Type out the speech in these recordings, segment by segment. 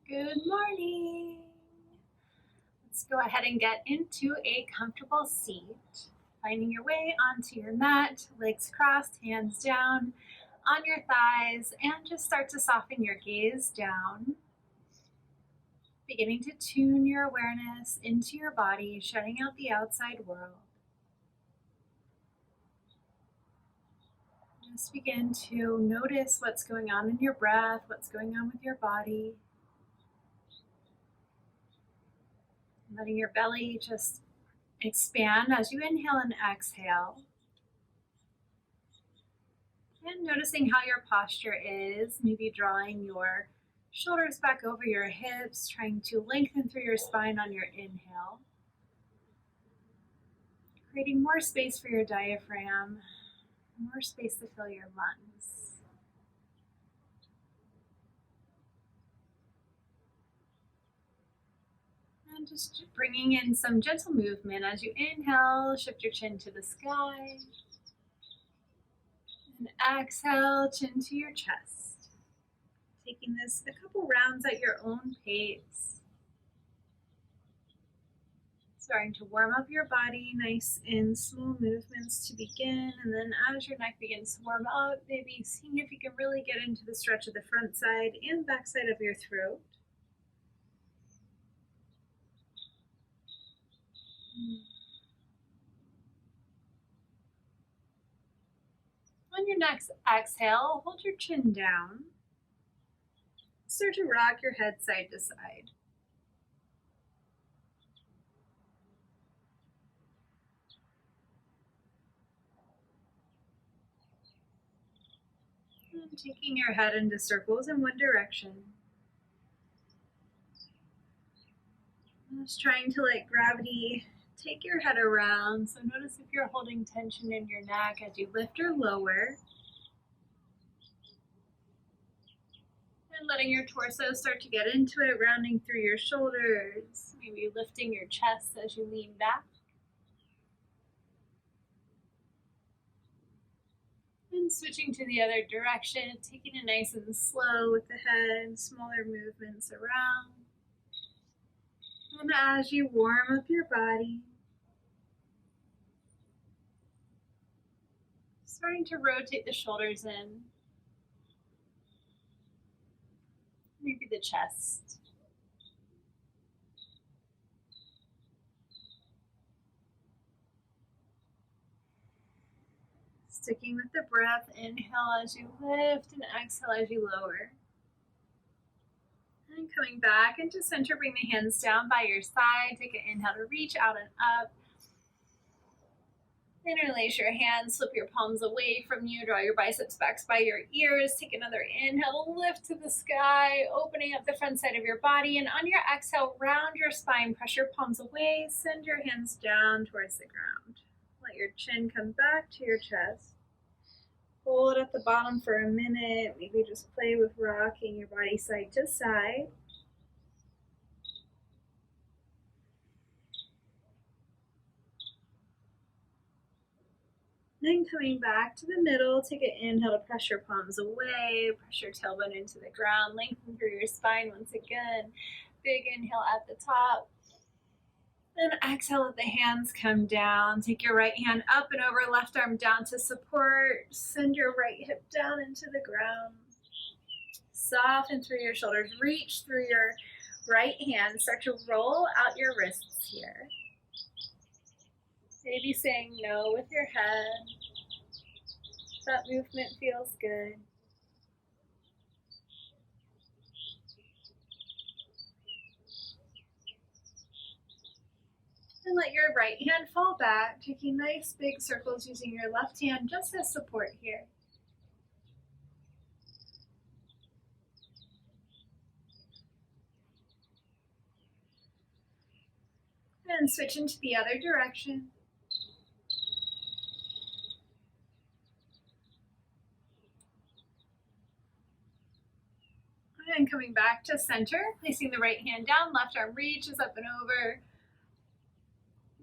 Good morning. Let's go ahead and get into a comfortable seat. Finding your way onto your mat, legs crossed, hands down on your thighs, and just start to soften your gaze down. Beginning to tune your awareness into your body, shutting out the outside world. Just begin to notice what's going on in your breath, what's going on with your body. Letting your belly just expand as you inhale and exhale. And noticing how your posture is, maybe drawing your shoulders back over your hips, trying to lengthen through your spine on your inhale. Creating more space for your diaphragm, more space to fill your lungs. And just bringing in some gentle movement as you inhale, shift your chin to the sky. And exhale, chin to your chest. Taking this a couple rounds at your own pace. Starting to warm up your body, nice and small movements to begin. And then as your neck begins to warm up, maybe seeing if you can really get into the stretch of the front side and back side of your throat. On your next exhale, hold your chin down. Start to rock your head side to side. And taking your head into circles in one direction. Just trying to let gravity take your head around. So notice if you're holding tension in your neck as you lift or lower. And letting your torso start to get into it, rounding through your shoulders, maybe lifting your chest as you lean back. And switching to the other direction, taking it nice and slow with the head, smaller movements around. And as you warm up your body, starting to rotate the shoulders in, maybe the chest. Sticking with the breath, inhale as you lift and exhale as you lower. And coming back into center, bring the hands down by your side. Take an inhale to reach out and up. Interlace your hands, slip your palms away from you, draw your biceps back by your ears. Take another inhale, lift to the sky, opening up the front side of your body. And on your exhale, round your spine, press your palms away, send your hands down towards the ground. Let your chin come back to your chest. Hold at the bottom for a minute, maybe just play with rocking your body side to side. Then coming back to the middle, take an inhale to press your palms away, press your tailbone into the ground, lengthen through your spine once again. Big inhale at the top. Then exhale, let the hands come down. Take your right hand up and over, left arm down to support. Send your right hip down into the ground. Soften through your shoulders. Reach through your right hand. Start to roll out your wrists here. Maybe saying no with your head. That movement feels good. And let your right hand fall back, taking nice big circles using your left hand just as support here. And switch into the other direction. And coming back to center, placing the right hand down, left arm reaches up and over.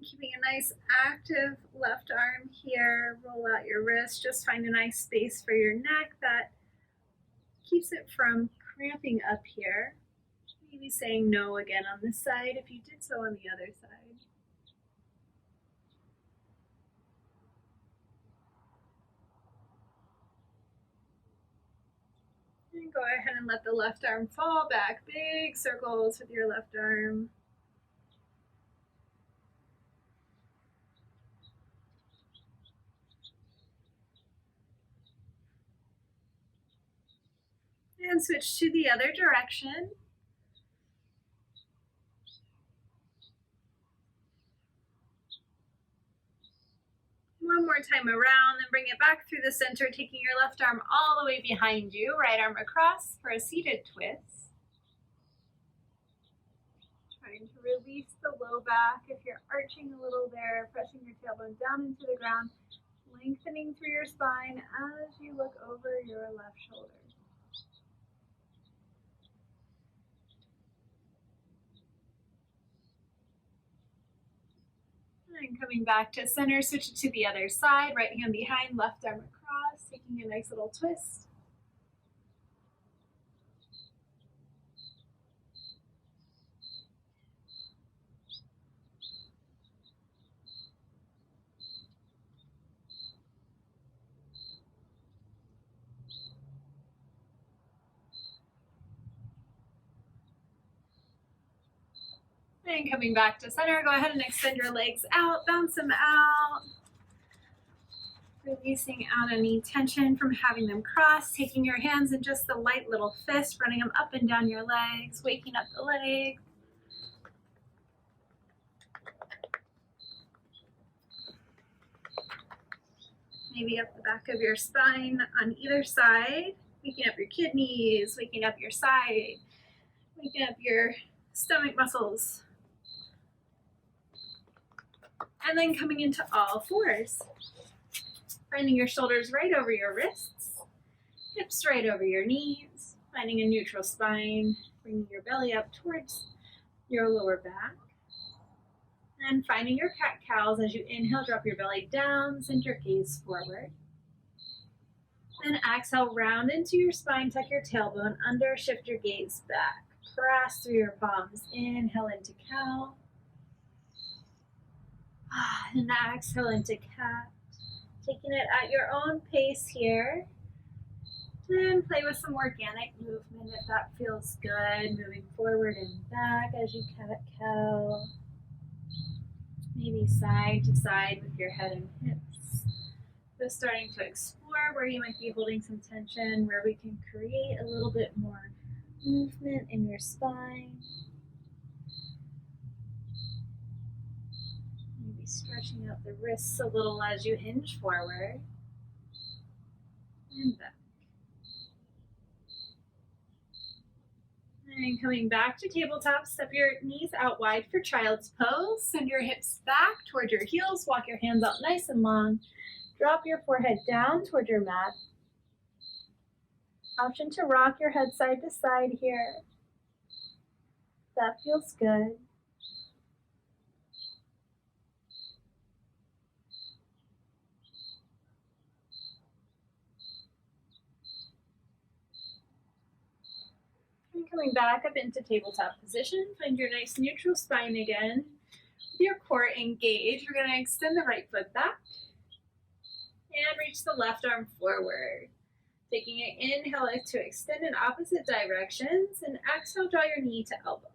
Keeping a nice active left arm here. Roll out your wrist. Just find a nice space for your neck that keeps it from cramping up here. Maybe saying no again on this side if you did so on the other side. And go ahead and let the left arm fall back. Big circles with your left arm. And switch to the other direction. One more time around, then bring it back through the center, taking your left arm all the way behind you, right arm across for a seated twist. Trying to release the low back. If you're arching a little there, pressing your tailbone down into the ground, lengthening through your spine as you look over your left shoulder. And coming back to center, switch it to the other side, right hand behind, left arm across, taking a nice little twist. And coming back to center, go ahead and extend your legs out, bounce them out. Releasing out any tension from having them cross, taking your hands in just the light little fist, running them up and down your legs, waking up the legs. Maybe up the back of your spine on either side, waking up your kidneys, waking up your side, waking up your stomach muscles. And then coming into all fours. Finding your shoulders right over your wrists, hips right over your knees, finding a neutral spine, bringing your belly up towards your lower back. And finding your cat-cows as you inhale, drop your belly down, send your gaze forward. Then exhale, round into your spine, tuck your tailbone under, shift your gaze back. Press through your palms, inhale into cow. And exhale into cat. Taking it at your own pace here. And play with some organic movement if that feels good. Moving forward and back as you cat-cow. Maybe side to side with your head and hips. Just starting to explore where you might be holding some tension, where we can create a little bit more movement in your spine. Maybe stretching out the wrists a little as you hinge forward and back. And coming back to tabletop, step your knees out wide for child's pose. Send your hips back toward your heels. Walk your hands out nice and long. Drop your forehead down toward your mat. Option to rock your head side to side here. That feels good. And coming back up into tabletop position, find your nice neutral spine again. With your core engaged, we're going to extend the right foot back and reach the left arm forward. Taking an inhale to extend in opposite directions, and exhale, draw your knee to elbow.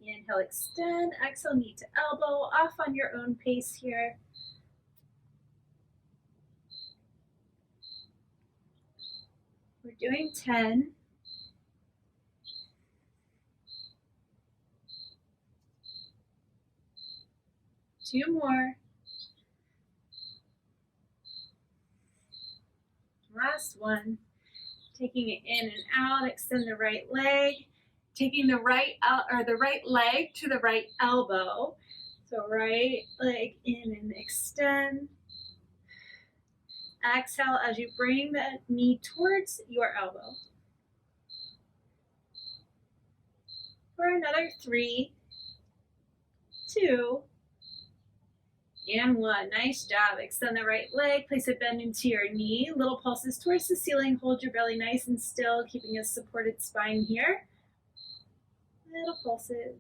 Inhale, extend, exhale, knee to elbow, off on your own pace here. We're doing 10. Two more. Last one. Taking it in and out, extend the right leg. Taking the right leg to the right elbow. So right leg in and extend. Exhale as you bring the knee towards your elbow. For another 3, 2, and 1. Nice job. Extend the right leg, place a bend into your knee. Little pulses towards the ceiling. Hold your belly nice and still, keeping a supported spine here. Little pulses.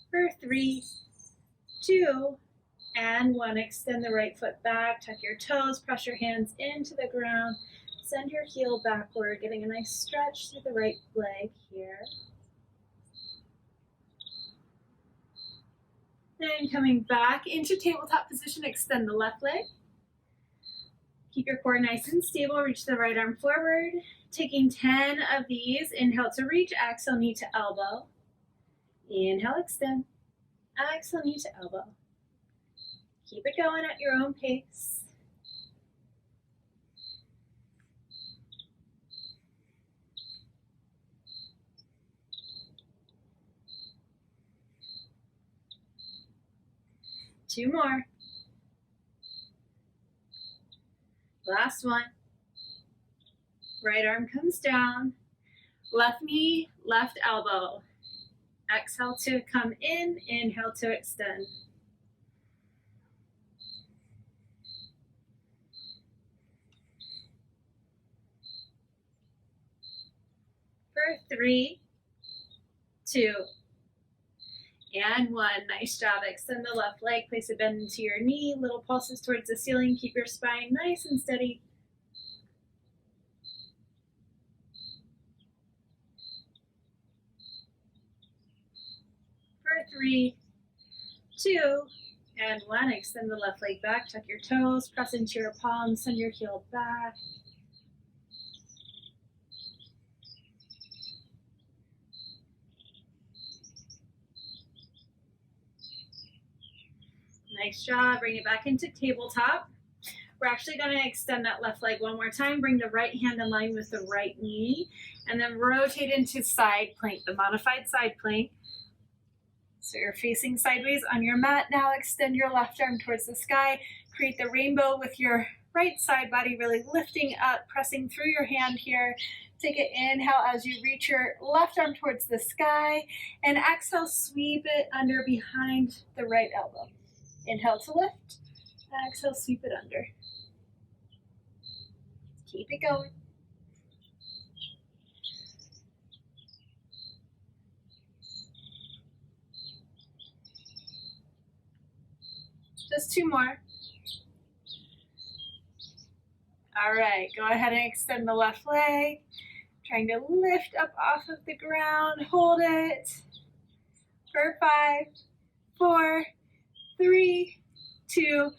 For 3, 2, and 1. Extend the right foot back, tuck your toes, press your hands into the ground, send your heel backward, getting a nice stretch through the right leg here. Then coming back into tabletop position, extend the left leg. Keep your core nice and stable, reach the right arm forward. Taking 10 of these, inhale to reach, exhale knee to elbow. Inhale, extend, exhale knee to elbow. Keep it going at your own pace. Two more. Last one. Right arm comes down. Left knee, left elbow. Exhale to come in, inhale to extend. For 3, 2, and 1. Nice job. Extend the left leg, place a bend into your knee, little pulses towards the ceiling. Keep your spine nice and steady. For 3, 2, and 1. Extend the left leg back, tuck your toes, press into your palms, send your heel back. Nice job. Bring it back into tabletop. We're actually going to extend that left leg one more time. Bring the right hand in line with the right knee, and then rotate into side plank, the modified side plank. So you're facing sideways on your mat. Now extend your left arm towards the sky. Create the rainbow with your right side body really lifting up, pressing through your hand here. Take an inhale as you reach your left arm towards the sky, and exhale, sweep it under behind the right elbow. Inhale to lift, exhale, sweep it under. Keep it going. Just 2 more. All right, go ahead and extend the left leg. Trying to lift up off of the ground. Hold it. For 5, 4, 3, 2,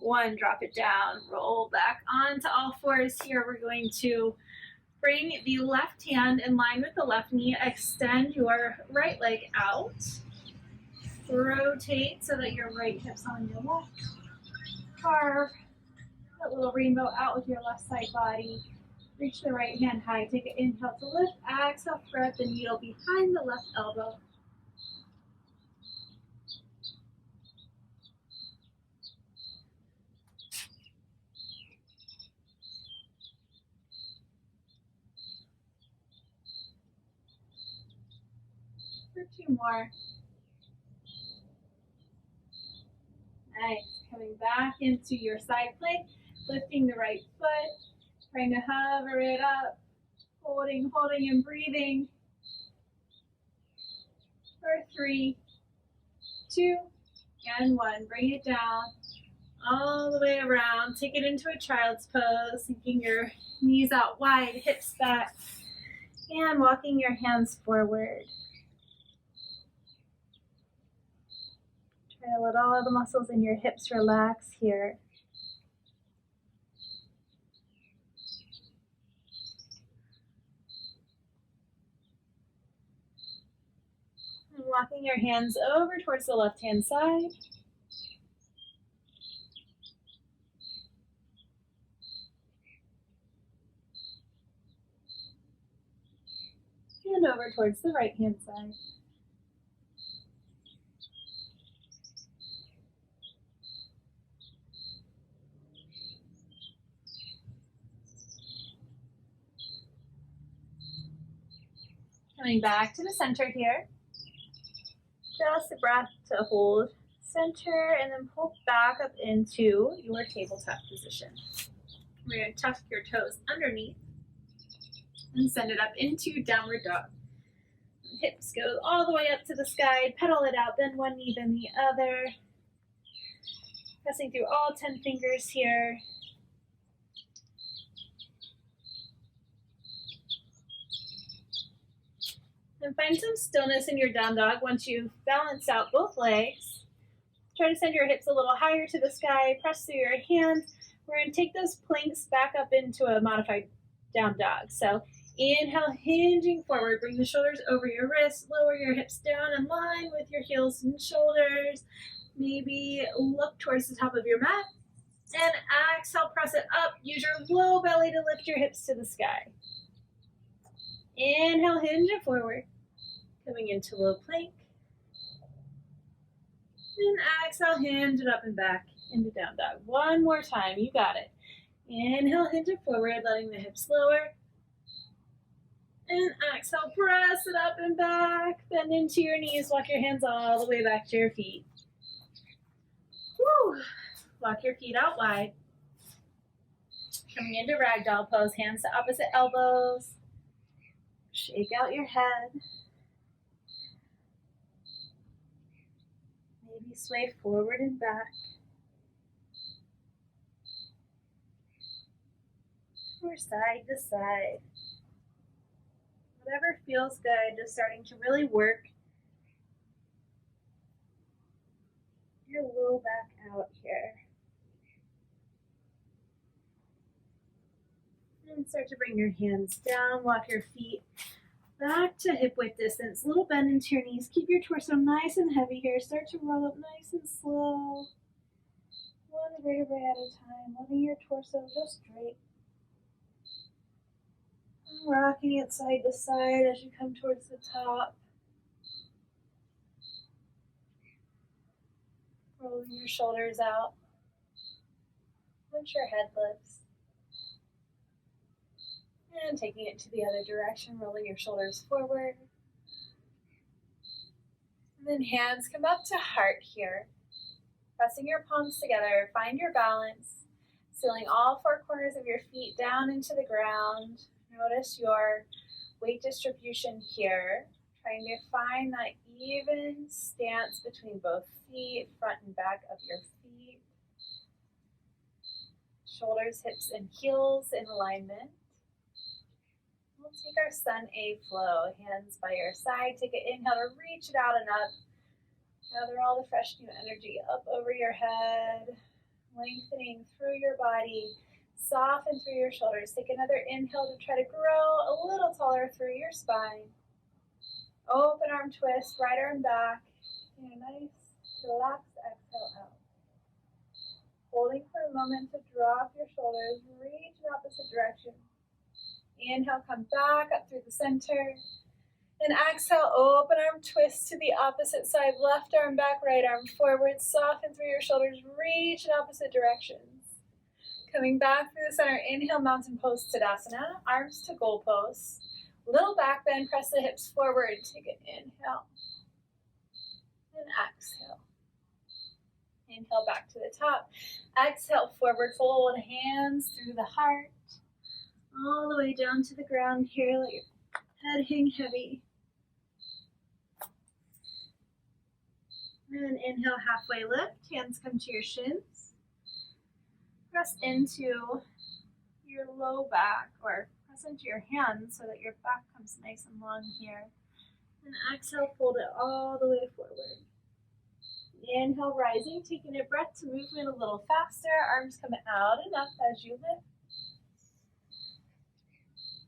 1. Drop it down. Roll back onto all fours here. We're going to bring the left hand in line with the left knee. Extend your right leg out. Rotate so that your right hip's on your left. Carve that little rainbow out with your left side body. Reach the right hand high. Take an inhale to lift. Exhale, thread the needle behind the left elbow. For 2 more. Nice. Coming back into your side plank, lifting the right foot, trying to hover it up, holding and breathing. For 3, 2, and 1. Bring it down all the way around. Take it into a child's pose, sinking your knees out wide, hips back, and walking your hands forward. Try to let all the muscles in your hips relax here. And walking your hands over towards the left-hand side. And over towards the right-hand side. Coming back to the center here. Just a breath to hold center and then pull back up into your tabletop position. We're going to tuck your toes underneath. And send it up into downward dog. Hips go all the way up to the sky, pedal it out, then one knee, then the other. Pressing through all 10 fingers here. And find some stillness in your down dog once you've balanced out both legs. Try to send your hips a little higher to the sky, press through your hands. We're going to take those planks back up into a modified down dog. So inhale, hinging forward, bring the shoulders over your wrists, lower your hips down in line with your heels and shoulders. Maybe look towards the top of your mat. And exhale, press it up. Use your low belly to lift your hips to the sky. Inhale, hinge it forward. Coming into low plank. And exhale, hinge it up and back into down dog. One more time, you got it. Inhale, hinge it forward, letting the hips lower. And exhale, press it up and back. Bend into your knees, walk your hands all the way back to your feet. Woo! Walk your feet out wide. Coming into ragdoll pose, hands to opposite elbows. Shake out your head. Maybe sway forward and back. Or side to side. Whatever feels good, just starting to really work your low back out here. And start to bring your hands down, walk your feet back to hip width distance. Little bend into your knees. Keep your torso nice and heavy here. Start to roll up nice and slow. One vertebrae at a time, letting your torso just drape. And rocking it side to side as you come towards the top. Rolling your shoulders out. Once your head lifts. And taking it to the other direction, rolling your shoulders forward. And then hands come up to heart here. Pressing your palms together, find your balance. Sealing all four corners of your feet down into the ground. Notice your weight distribution here. Trying to find that even stance between both feet, front and back of your feet. Shoulders, hips, and heels in alignment. We'll take our sun A flow, hands by your side. Take an inhale to reach it out and up. Gather all the fresh new energy up over your head, lengthening through your body. Soften through your shoulders. Take another inhale to try to grow a little taller through your spine. Open arm twist, right arm back. And a nice, relaxed exhale out. Holding for a moment to drop your shoulders, reach in opposite direction. Inhale, come back up through the center. And exhale, open arm twist to the opposite side. Left arm back, right arm forward. Soften through your shoulders, reach in opposite directions. Coming back through the center, inhale, mountain pose, Tadasana. Arms to goal pose. Little back bend, press the hips forward. Take an inhale. And exhale. Inhale back to the top. Exhale, forward fold, hands through the heart. All the way down to the ground here. Let your head hang heavy. And inhale, halfway lift. Hands come to your shins. Press into your low back, or press into your hands so that your back comes nice and long here. And exhale, fold it all the way forward. Inhale, rising, taking a breath to movement a little faster. Arms come out and up as you lift.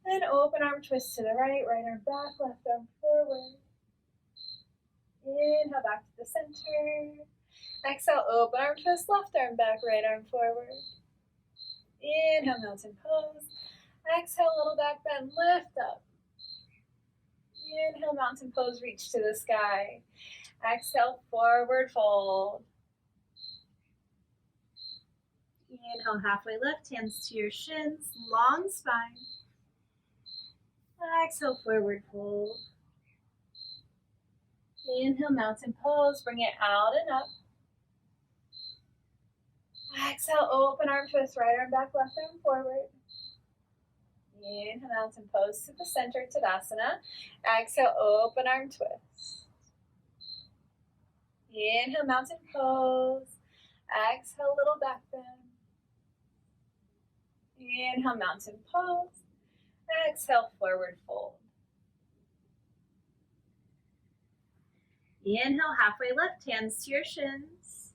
Then open arm twist to the right, right arm back, left arm forward. Inhale, back to the center. Exhale, open arm twist, left arm back, right arm forward. Inhale, mountain pose. Exhale, little back bend, lift up. Inhale, mountain pose, reach to the sky. Exhale, forward fold. Inhale, halfway lift, hands to your shins, long spine. Exhale, forward fold. Inhale, mountain pose, bring it out and up. Exhale, open arm twist, right arm back, left arm forward. Inhale, mountain pose to the center, Tadasana. Exhale, open arm twist. Inhale, mountain pose. Exhale, little back bend. Inhale, mountain pose. Exhale, forward fold. Inhale, halfway lift, hands to your shins.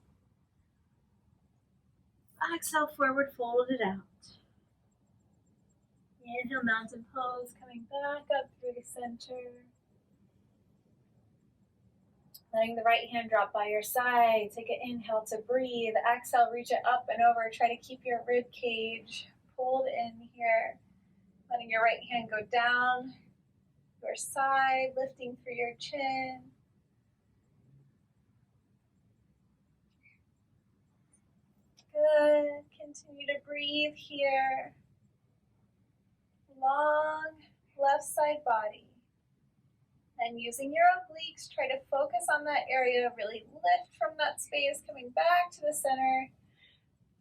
Exhale, forward fold it out. Inhale, mountain pose, coming back up through the center. Letting the right hand drop by your side. Take an inhale to breathe. Exhale, reach it up and over. Try to keep your rib cage pulled in here. Letting your right hand go down your side, lifting through your chin. Good. Continue to breathe here. Long left side body. And using your obliques, try to focus on that area. Really lift from that space, coming back to the center.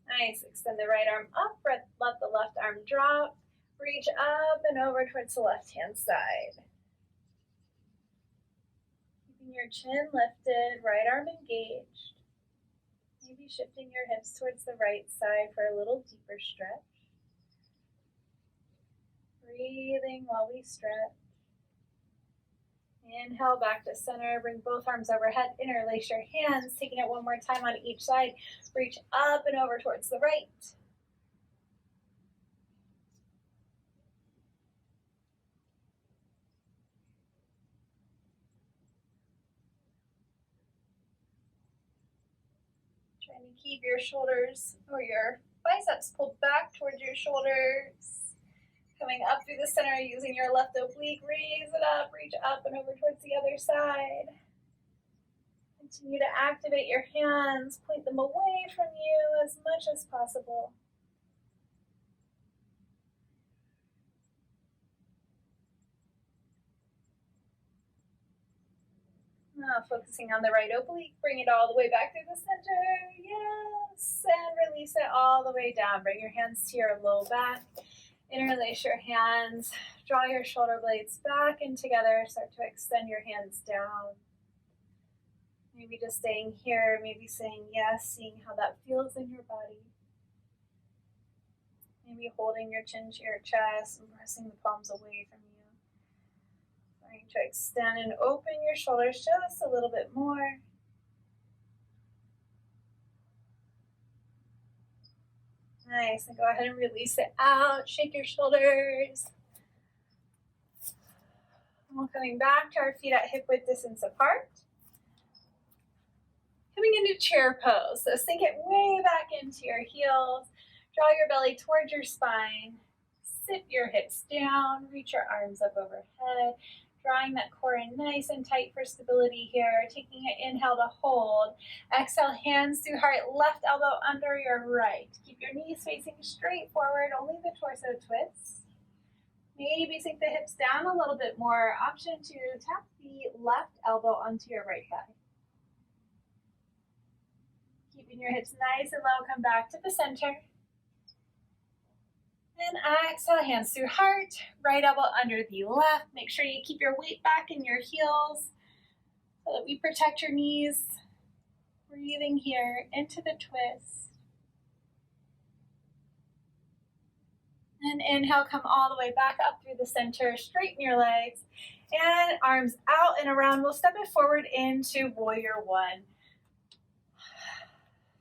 Nice. Extend the right arm up. Let the left arm drop. Reach up and over towards the left-hand side. Keeping your chin lifted, right arm engaged. Maybe shifting your hips towards the right side for a little deeper stretch. Breathing while we stretch. Inhale, back to center. Bring both arms overhead. Interlace your hands. Taking it one more time on each side. Reach up and over towards the right. Trying to keep your shoulders or your biceps pulled back towards your shoulders. Coming up through the center, using your left oblique, raise it up, reach up and over towards the other side. Continue to activate your hands, point them away from you as much as possible. Now focusing on the right oblique, bring it all the way back through the center. Yes, and release it all the way down. Bring your hands to your low back. Interlace your hands, draw your shoulder blades back and together, start to extend your hands down. Maybe just staying here, maybe saying yes, seeing how that feels in your body. Maybe holding your chin to your chest and pressing the palms away from you. Trying to extend and open your shoulders just a little bit more. Nice, and go ahead and release it out. Shake your shoulders. And we're coming back to our feet at hip width distance apart. Coming into chair pose. So sink it way back into your heels. Draw your belly towards your spine. Sit your hips down. Reach your arms up overhead. Drawing that core in nice and tight for stability here. Taking an inhale to hold. Exhale, hands to heart, left elbow under your right. Keep your knees facing straight forward, only the torso twists. Maybe sink the hips down a little bit more. Option to tap the left elbow onto your right thigh. Keeping your hips nice and low, come back to the center. And exhale, hands through heart, right elbow under the left. Make sure you keep your weight back in your heels so that we protect your knees. Breathing here into the twist. And inhale, come all the way back up through the center, straighten your legs, and arms out and around. We'll step it forward into warrior one.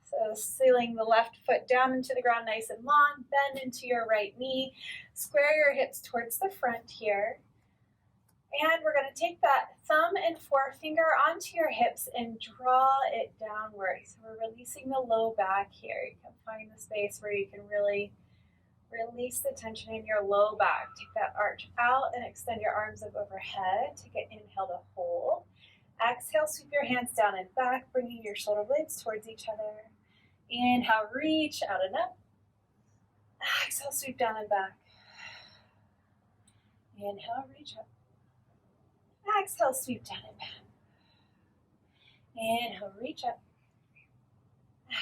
So sealing the left foot down into the ground nice and long, bend into your right knee, square your hips towards the front here. And we're going to take that thumb and forefinger onto your hips and draw it downward. So we're releasing the low back here. You can find the space where you can really release the tension in your low back. Take that arch out and extend your arms up overhead. Take an inhale to hold. Exhale, sweep your hands down and back, bringing your shoulder blades towards each other. Inhale, reach out and up. Exhale, sweep down and back. Inhale, reach up. Exhale, sweep down and back. Inhale, reach up.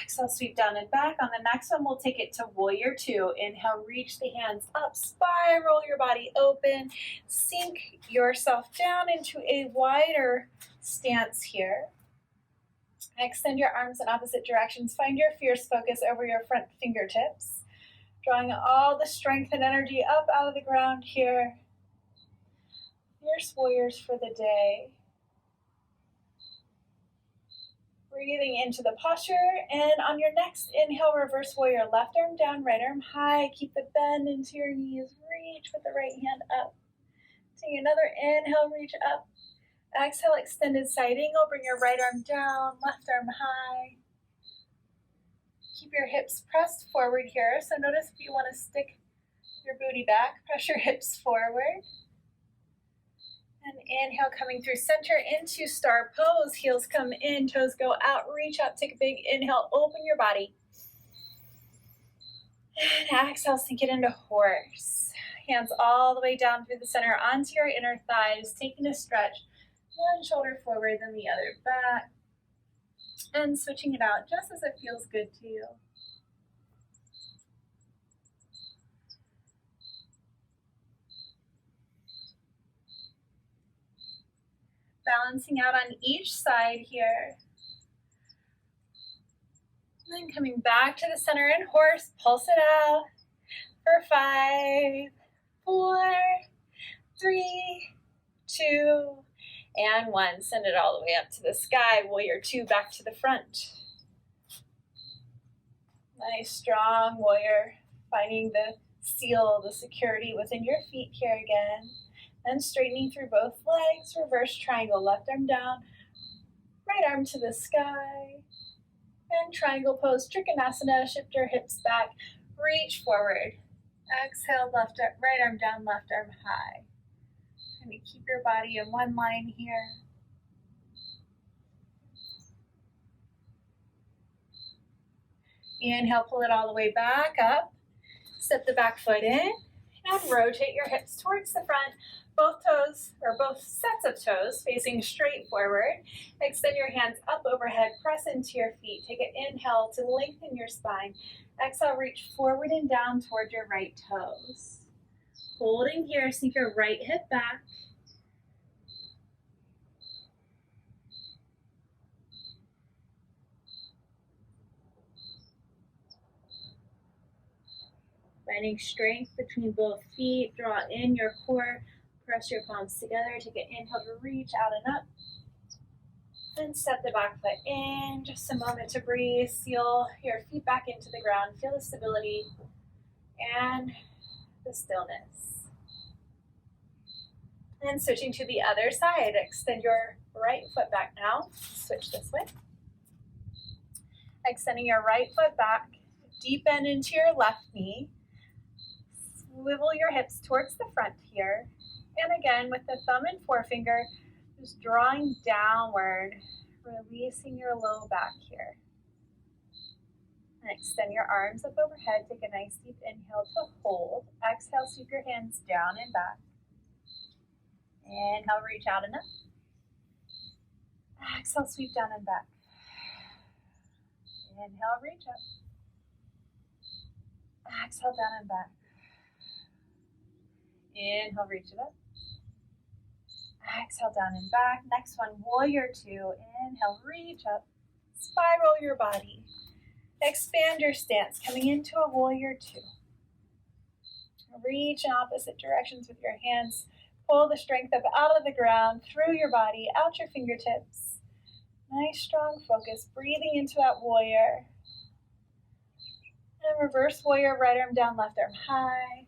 Exhale, sweep down and back. On the next one, we'll take it to warrior two. Inhale, reach the hands up, spiral your body open. Sink yourself down into a wider stance here. Extend your arms in opposite directions. Find your fierce focus over your front fingertips. Drawing all the strength and energy up out of the ground here. Fierce warriors for the day. Breathing into the posture, and on your next inhale, reverse warrior, left arm down, right arm high. Keep the bend into your knees. Reach with the right hand up. Take another inhale, reach up. Exhale, extended side angle. Bring your right arm down, left arm high. Keep your hips pressed forward here. So notice if you want to stick your booty back, press your hips forward. And inhale, coming through center into star pose. Heels come in, toes go out. Reach up, take a big inhale, open your body. And exhale, sink it into horse. Hands all the way down through the center onto your inner thighs, taking a stretch. One shoulder forward, then the other back. And switching it out just as it feels good to you. Balancing out on each side here. And then coming back to the center in horse, pulse it out for 5, 4, 3, 2, and 1. Send it all the way up to the sky. Warrior two, back to the front. Nice, strong warrior. Finding the seal, the security within your feet here again. Then straightening through both legs, reverse triangle, left arm down, right arm to the sky. And triangle pose, Trikonasana, shift your hips back, reach forward. Exhale, right arm down, left arm high. And you keep your body in one line here. Inhale, pull it all the way back up. Step the back foot in and rotate your hips towards the front. Both toes, or both sets of toes, facing straight forward. Extend your hands up overhead, press into your feet. Take an inhale to lengthen your spine. Exhale, reach forward and down toward your right toes. Holding here, sink your right hip back. Finding strength between both feet. Draw in your core. Press your palms together. Take an inhale to reach out and up. Then step the back foot in. Just a moment to breathe. Seal your feet back into the ground. Feel the stability and the stillness. And switching to the other side. Extend your right foot back now. Switch this way. Extending your right foot back. Deep bend into your left knee. Swivel your hips towards the front here. And again, with the thumb and forefinger, just drawing downward, releasing your low back here. And extend your arms up overhead. Take a nice deep inhale to hold. Exhale, sweep your hands down and back. Inhale, reach out and up. Exhale, sweep down and back. Inhale, reach up. Exhale, down and back. Inhale, reach it up. Exhale, down and back. Next one, warrior two. Inhale, reach up. Spiral your body. Expand your stance, coming into a warrior two. Reach in opposite directions with your hands. Pull the strength up out of the ground, through your body, out your fingertips. Nice, strong focus. Breathing into that warrior. And reverse warrior, right arm down, left arm high.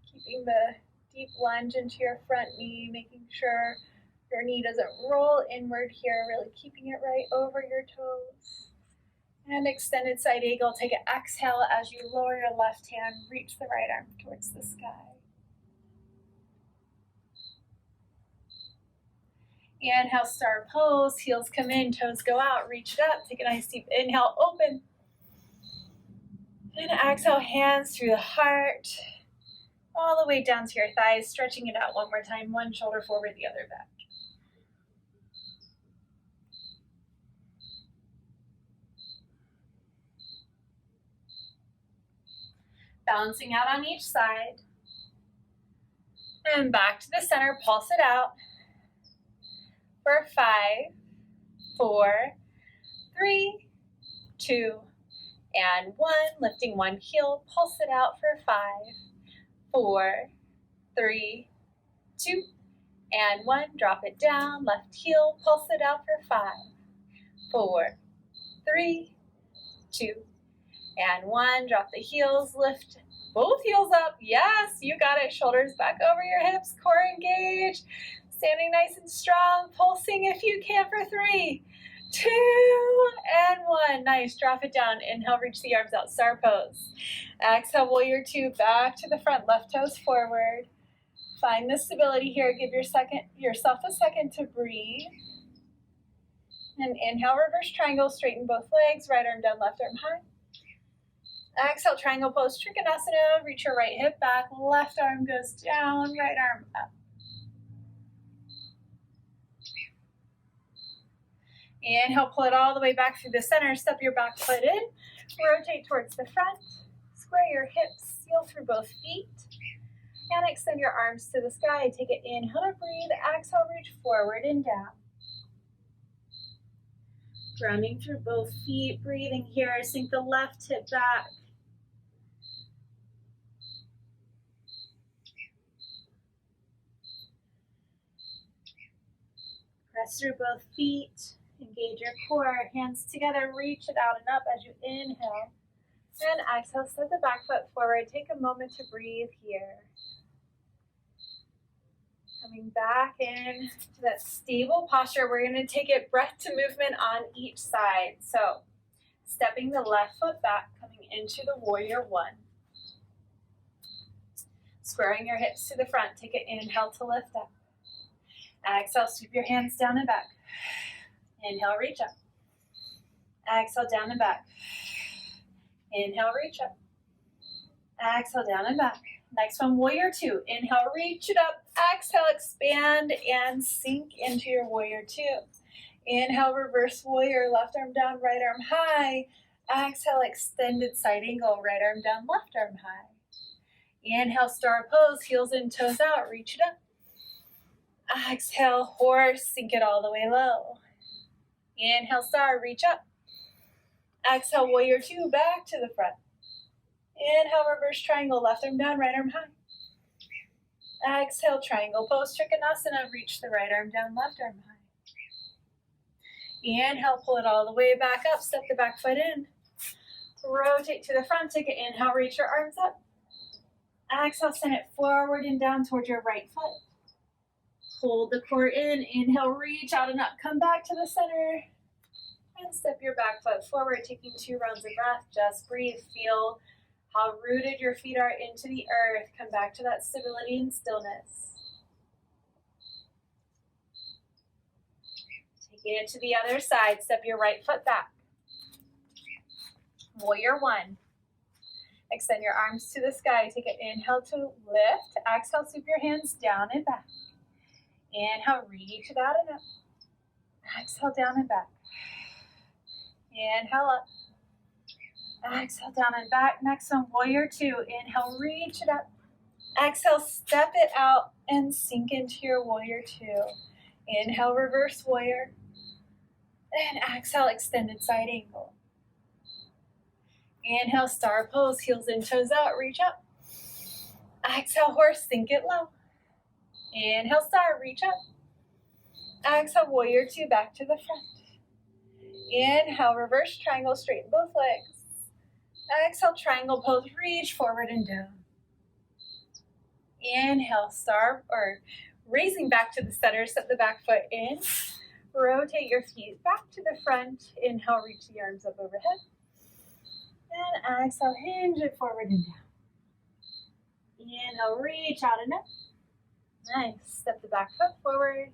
Keeping the deep lunge into your front knee, making sure your knee doesn't roll inward here, really keeping it right over your toes. And extended side angle, take an exhale as you lower your left hand, reach the right arm towards the sky. Inhale, star pose, heels come in, toes go out, reach it up, take a nice deep inhale, open. And exhale, hands through the heart, all the way down to your thighs, stretching it out one more time, one shoulder forward, the other back. Balancing out on each side. And back to the center, pulse it out. For 5, 4, 3, 2, and 1. Lifting one heel, pulse it out for 5, 4, 3, 2, and 1. Drop it down, left heel, pulse it out for 5, 4, 3, 2, and 1. Drop the heels, lift both heels up. Yes, you got it. Shoulders back over your hips, core engaged. Standing nice and strong, pulsing if you can for 3, 2, and 1. Nice, drop it down. Inhale, reach the arms out, star pose. Exhale, warrior 2, back to the front, left toes forward. Find the stability here. Give yourself a second to breathe. And inhale, reverse triangle, straighten both legs, right arm down, left arm high. Exhale, triangle pose, Trikonasana. Reach your right hip back, left arm goes down, right arm up. Inhale, pull it all the way back through the center. Step your back foot in. Rotate towards the front. Square your hips. Seal through both feet. And extend your arms to the sky. Take an inhale to breathe. Exhale, reach forward and down. Grounding through both feet. Breathing here. Sink the left hip back. Press through both feet. Engage your core, hands together, reach it out and up as you inhale. And exhale, step the back foot forward. Take a moment to breathe here. Coming back in to that stable posture, we're going to take it breath to movement on each side. So, stepping the left foot back, coming into the warrior 1. Squaring your hips to the front, take an inhale to lift up. Exhale, sweep your hands down and back. Inhale, reach up. Exhale, down and back. Inhale, reach up. Exhale, down and back. Next one, warrior 2. Inhale, reach it up. Exhale, expand and sink into your warrior 2. Inhale, reverse warrior, left arm down, right arm high. Exhale, extended side angle, right arm down, left arm high. Inhale, star pose, heels and toes out, reach it up. Exhale, horse, sink it all the way low. Inhale, star, reach up. Exhale, warrior 2, back to the front. Inhale, reverse triangle, left arm down, right arm high. Exhale, triangle pose, Trikonasana, reach the right arm down, left arm high. Inhale, pull it all the way back up, step the back foot in. Rotate to the front, take an inhale, reach your arms up. Exhale, send it forward and down towards your right foot. Hold the core in, inhale, reach out and up, come back to the center. And step your back foot forward, taking 2 rounds of breath. Just breathe, feel how rooted your feet are into the earth. Come back to that stability and stillness. Taking it to the other side, step your right foot back. Warrior 1. Extend your arms to the sky. Take an inhale to lift. Exhale, sweep your hands down and back. Inhale, reach it out and up. Exhale, down and back. Inhale up. Exhale, down and back. Next one, warrior 2. Inhale, reach it up. Exhale, step it out and sink into your warrior 2. Inhale, reverse warrior. And exhale, extended side angle. Inhale, star pose, heels and toes out, reach up. Exhale, horse, sink it low. Inhale, star, reach up. Exhale, warrior 2, back to the front. Inhale, reverse triangle, straighten both legs. Exhale, triangle pose, reach forward and down. Inhale, star, or raising back to the center, step the back foot in. Rotate your feet back to the front. Inhale, reach the arms up overhead. And exhale, hinge it forward and down. Inhale, reach out and up. Nice. Step the back foot forward.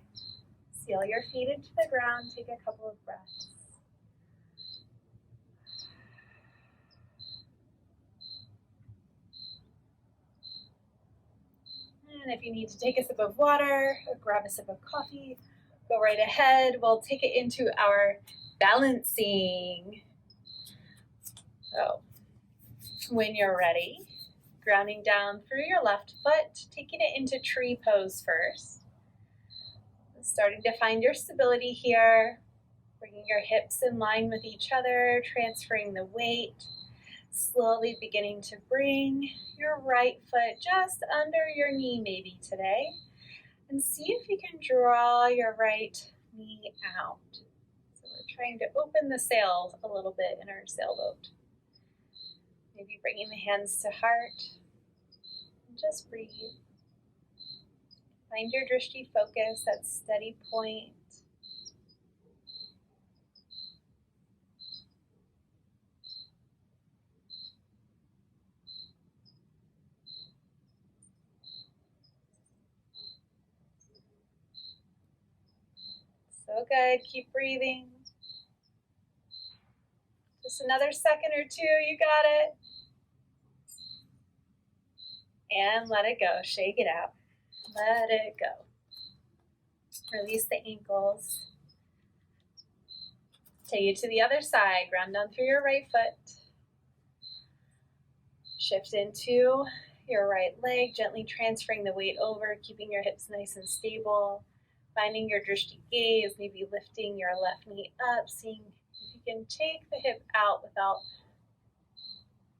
Seal your feet into the ground. Take a couple of breaths. And if you need to take a sip of water or grab a sip of coffee, go right ahead. We'll take it into our balancing. So, when you're ready, Grounding down through your left foot, taking it into tree pose first. Starting to find your stability here, bringing your hips in line with each other, transferring the weight, slowly beginning to bring your right foot just under your knee maybe today, and see if you can draw your right knee out. So we're trying to open the sail a little bit in our sailboat. Maybe bringing the hands to heart, and just breathe. Find your drishti focus, that steady point. So good, keep breathing. Just another second or two, you got it. And let it go, shake it out. Let it go. Release the ankles. Take it to the other side, ground down through your right foot. Shift into your right leg, gently transferring the weight over, keeping your hips nice and stable. Finding your drishti gaze, maybe lifting your left knee up, seeing if you can take the hip out without,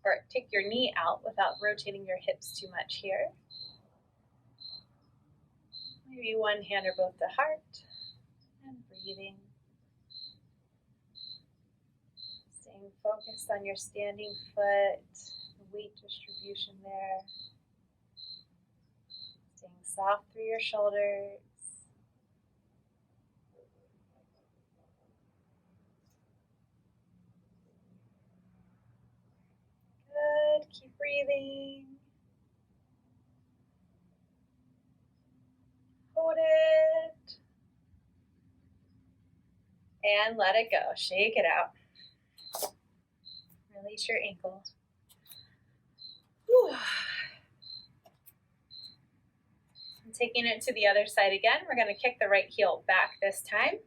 or take your knee out without rotating your hips too much here. Maybe one hand or both to heart, and breathing. Staying focused on your standing foot, the weight distribution there. Staying soft through your shoulders. Good, keep breathing. Hold it. And let it go, shake it out. Release your ankle. Whew. And taking it to the other side again, we're going to kick the right heel back this time.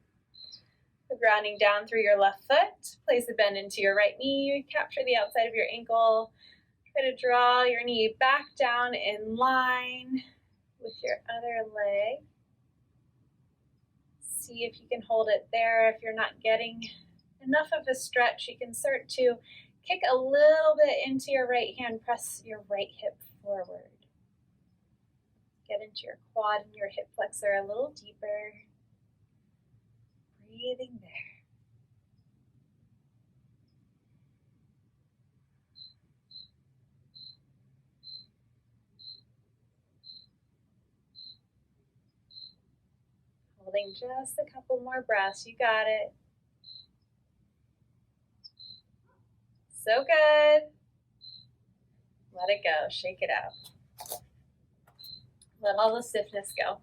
So grounding down through your left foot, place a bend into your right knee, capture the outside of your ankle. Try to draw your knee back down in line with your other leg. See if you can hold it there. If you're not getting enough of a stretch, you can start to kick a little bit into your right hand, press your right hip forward. Get into your quad and your hip flexor a little deeper. Breathing there. Holding just a couple more breaths. You got it. So good. Let it go. Shake it out. Let all the stiffness go.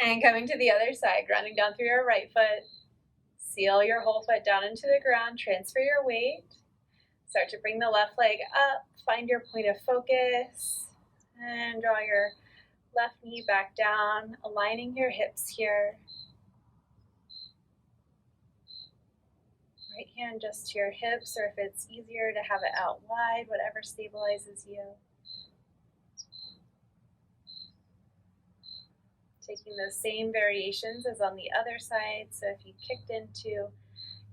And coming to the other side, grounding down through your right foot. Seal your whole foot down into the ground. Transfer your weight. Start to bring the left leg up. Find your point of focus. And draw your left knee back down, aligning your hips here. Right hand just to your hips, or if it's easier to have it out wide, whatever stabilizes you. Taking those same variations as on the other side. So if you kicked into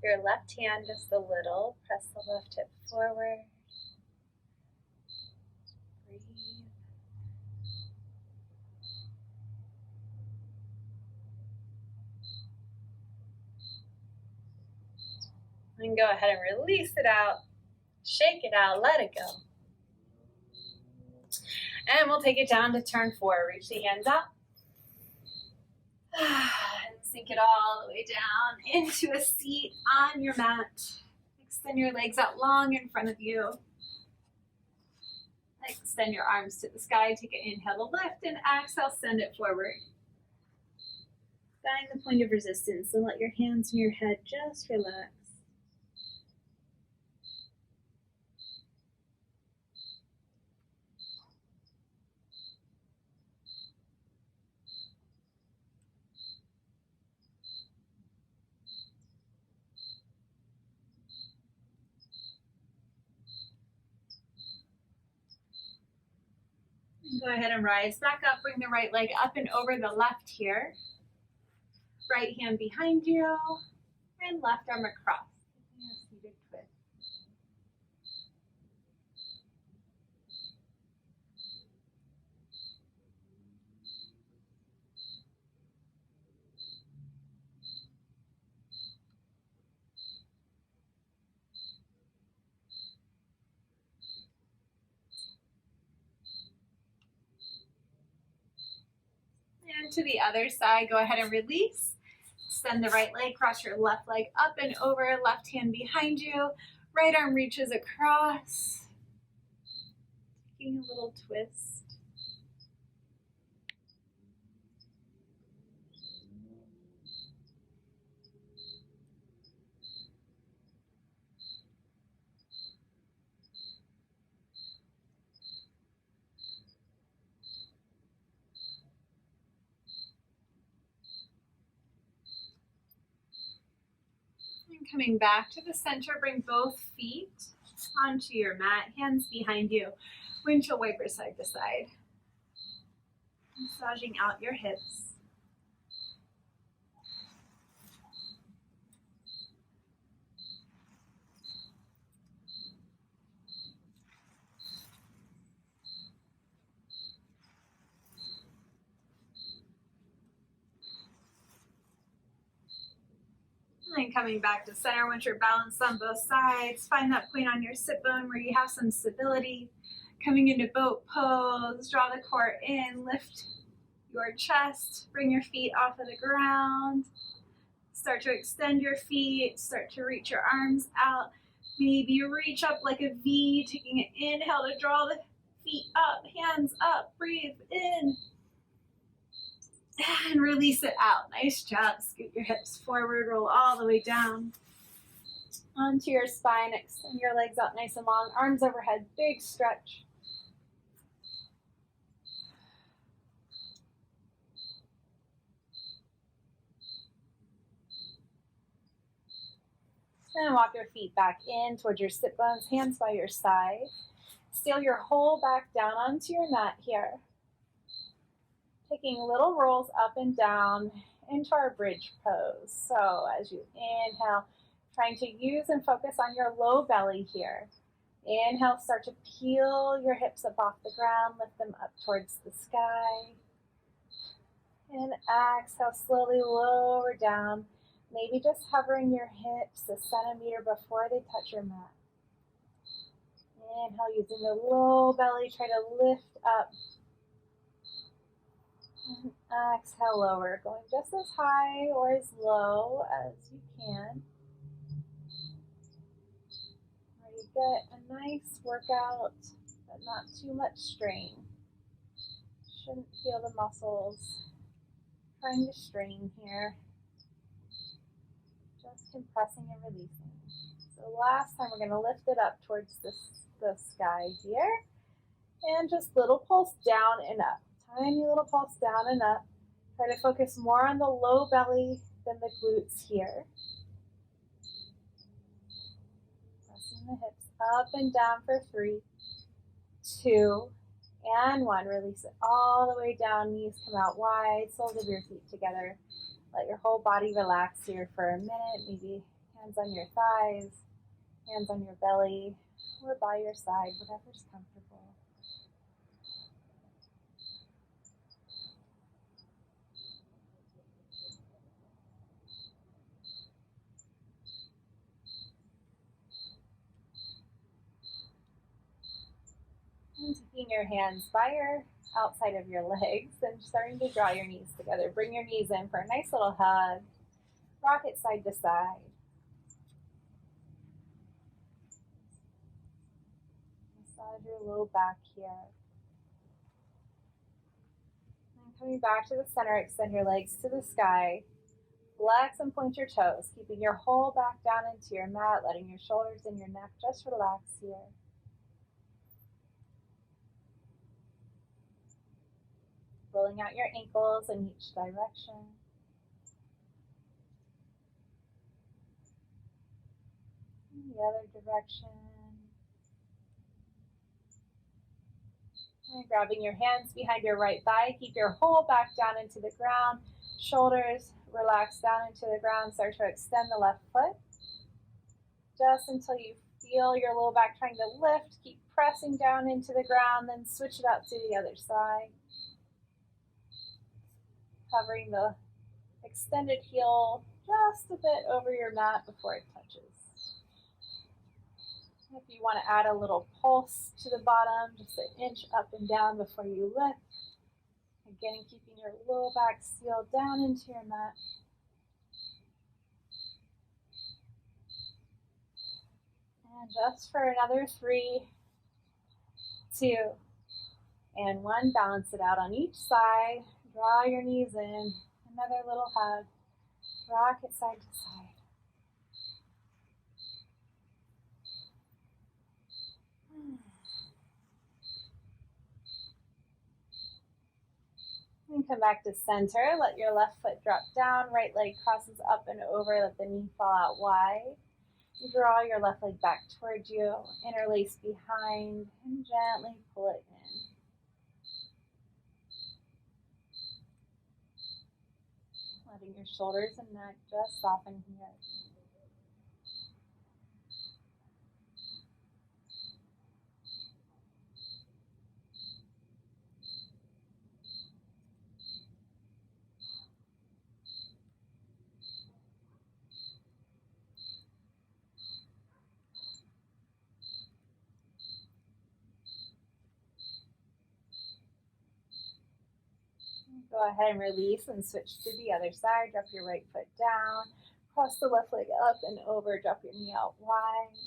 your left hand just a little, press the left hip forward. Breathe. And go ahead and release it out. Shake it out, let it go. And we'll take it down to turn 4. Reach the hands up. And sink it all the way down into a seat on your mat. Extend your legs out long in front of you. Extend your arms to the sky. Take an inhale to lift and exhale, send it forward. Find the point of resistance and let your hands and your head just relax. Go ahead and rise back up. Bring the right leg up and over the left here. Right hand behind you and left arm across. Seated twist. And to the other side, go ahead and release. Send the right leg, cross your left leg up and over, left hand behind you. Right arm reaches across. Taking a little twist. And coming back to the center, bring both feet onto your mat, hands behind you. Windshield wiper side to side. Massaging out your hips. And coming back to center once you're balanced on both sides. Find that point on your sit bone where you have some stability. Coming into boat pose, draw the core in, lift your chest, bring your feet off of the ground. Start to extend your feet, start to reach your arms out. Maybe reach up like a V, taking an inhale to draw the feet up, hands up, breathe in. And release it out. Nice job. Scoot your hips forward, roll all the way down onto your spine. Extend your legs out nice and long, arms overhead, big stretch. And walk your feet back in towards your sit bones, hands by your side. Seal your whole back down onto your mat here. Taking little rolls up and down into our bridge pose. So as you inhale, trying to use and focus on your low belly here. Inhale, start to peel your hips up off the ground, lift them up towards the sky. And exhale, slowly lower down. Maybe just hovering your hips a centimeter before they touch your mat. Inhale, using the low belly, try to lift up. And exhale, lower, going just as high or as low as you can. Ready to get a nice workout, but not too much strain. Shouldn't feel the muscles trying to strain here. Just compressing and releasing. So last time we're going to lift it up towards the sky here. And just little pulse down and up. Tiny little pulse down and up. Try to focus more on the low belly than the glutes here. Pressing the hips up and down for 3, 2, and 1. Release it all the way down. Knees come out wide. Soles of your feet together. Let your whole body relax here for a minute. Maybe hands on your thighs, hands on your belly, or by your side, whatever's comfortable. And taking your hands by your outside of your legs and starting to draw your knees together. Bring your knees in for a nice little hug. Rock it side to side. Massage your low back here. And coming back to the center, extend your legs to the sky. Flex and point your toes, keeping your whole back down into your mat, letting your shoulders and your neck just relax here. Rolling out your ankles in each direction. In the other direction. And grabbing your hands behind your right thigh, keep your whole back down into the ground. Shoulders relax down into the ground. Start to extend the left foot just until you feel your low back trying to lift. Keep pressing down into the ground, then switch it out to the other side. Covering the extended heel just a bit over your mat before it touches. If you want to add a little pulse to the bottom, just an inch up and down before you lift. Again, keeping your low back sealed down into your mat. And just for another 3, 2, and 1. Balance it out on each side. Draw your knees in. Another little hug. Rock it side to side. And come back to center. Let your left foot drop down. Right leg crosses up and over. Let the knee fall out wide. Draw your left leg back towards you. Interlace behind and gently pull it in. Letting your shoulders and neck just soften here. Go ahead and release and switch to the other side. Drop your right foot down. Cross the left leg up and over. Drop your knee out wide.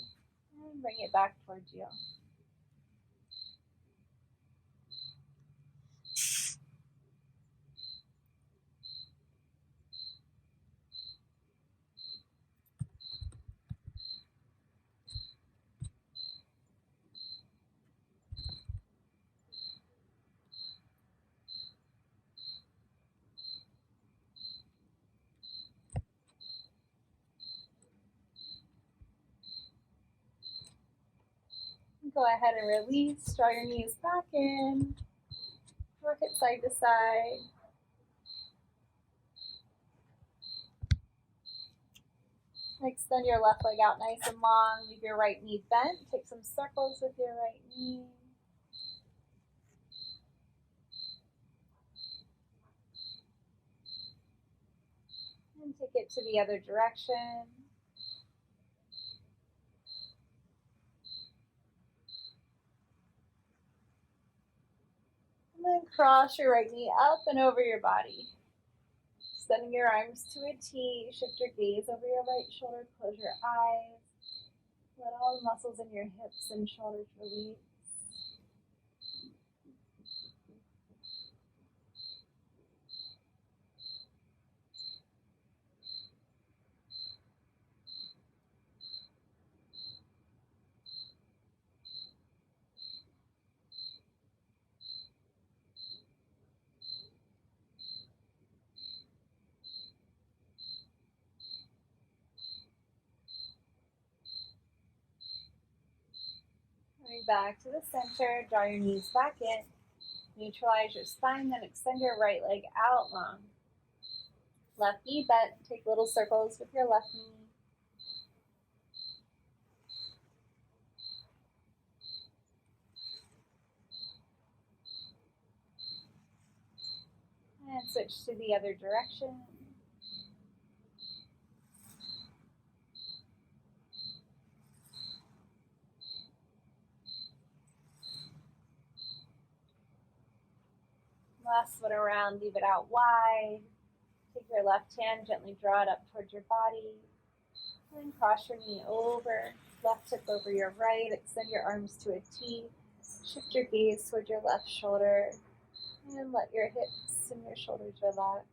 And bring it back towards you. Go ahead and release. Draw your knees back in. Rock it side to side. Extend your left leg out nice and long. Leave your right knee bent. Take some circles with your right knee. And take it to the other direction. And then cross your right knee up and over your body. Extending your arms to a T. Shift your gaze over your right shoulder. Close your eyes. Let all the muscles in your hips and shoulders release. Coming back to the center, draw your knees back in. Neutralize your spine, then extend your right leg out long. Left knee bent, take little circles with your left knee. And switch to the other direction. Last one around, leave it out wide. Take your left hand, gently draw it up towards your body. And cross your knee over. Left hip over your right. Extend your arms to a T. Shift your gaze toward your left shoulder. And let your hips and your shoulders relax.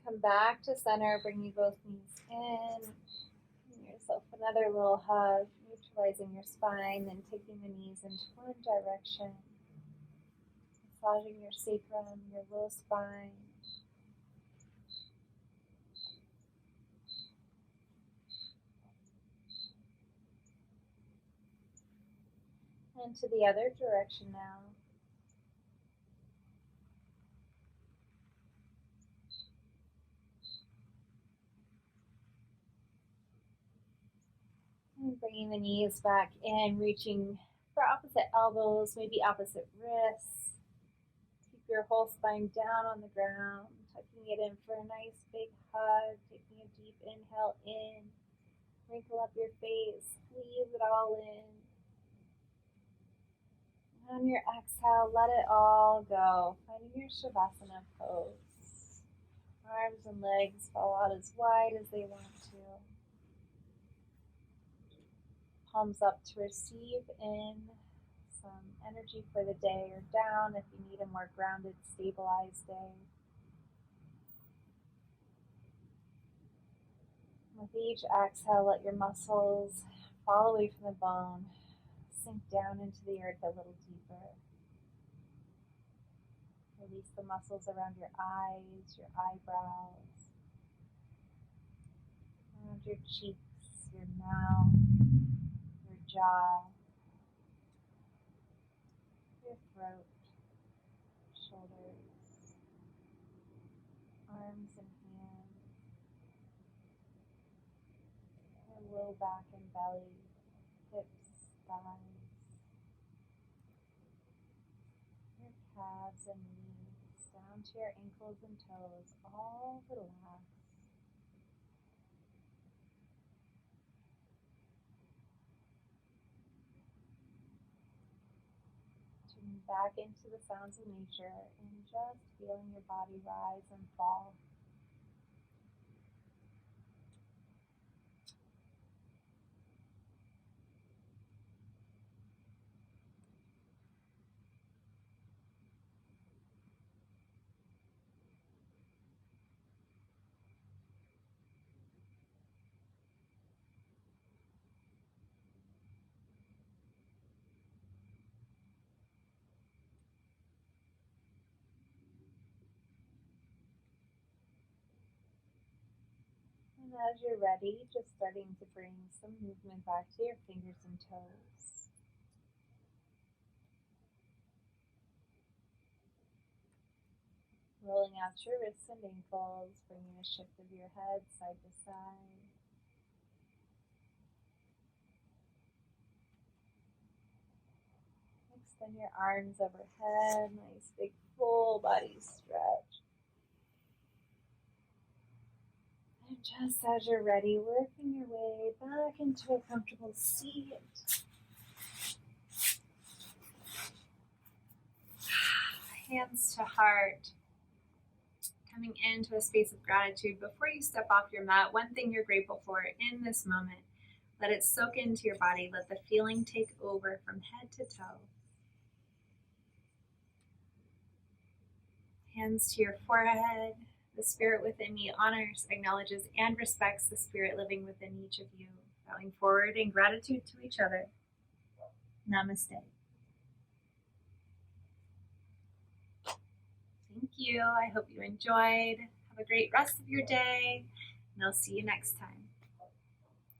come back to center, bringing both knees in. Give yourself another little hug, neutralizing your spine, then taking the knees into one direction. Massaging your sacrum, your low spine. And to the other direction now. And bringing the knees back in, reaching for opposite elbows, maybe opposite wrists. Keep your whole spine down on the ground, tucking it in for a nice big hug, taking a deep inhale in. Wrinkle up your face, squeeze it all in. And on your exhale, let it all go. Finding your Shavasana pose. Arms and legs fall out as wide as they want to. Palms up to receive in some energy for the day, or down if you need a more grounded, stabilized day. With each exhale, let your muscles fall away from the bone, sink down into the earth a little deeper. Release the muscles around your eyes, your eyebrows, around your cheeks, your mouth, your jaw, your throat, shoulders, arms and hands, your low back and belly, hips, thighs, your calves and knees, down to your ankles and toes, all relaxed. Tuning back into the sounds of nature and just feeling your body rise and fall. And as you're ready, just starting to bring some movement back to your fingers and toes. Rolling out your wrists and ankles, bringing a shift of your head side to side. Extend your arms overhead, nice big full body stretch. And just as you're ready, working your way back into a comfortable seat. Hands to heart. Coming into a space of gratitude. Before you step off your mat, one thing you're grateful for in this moment. Let it soak into your body. Let the feeling take over from head to toe. Hands to your forehead. The spirit within me honors, acknowledges, and respects the spirit living within each of you. Bowing forward in gratitude to each other. Namaste. Thank you. I hope you enjoyed. Have a great rest of your day, and I'll see you next time.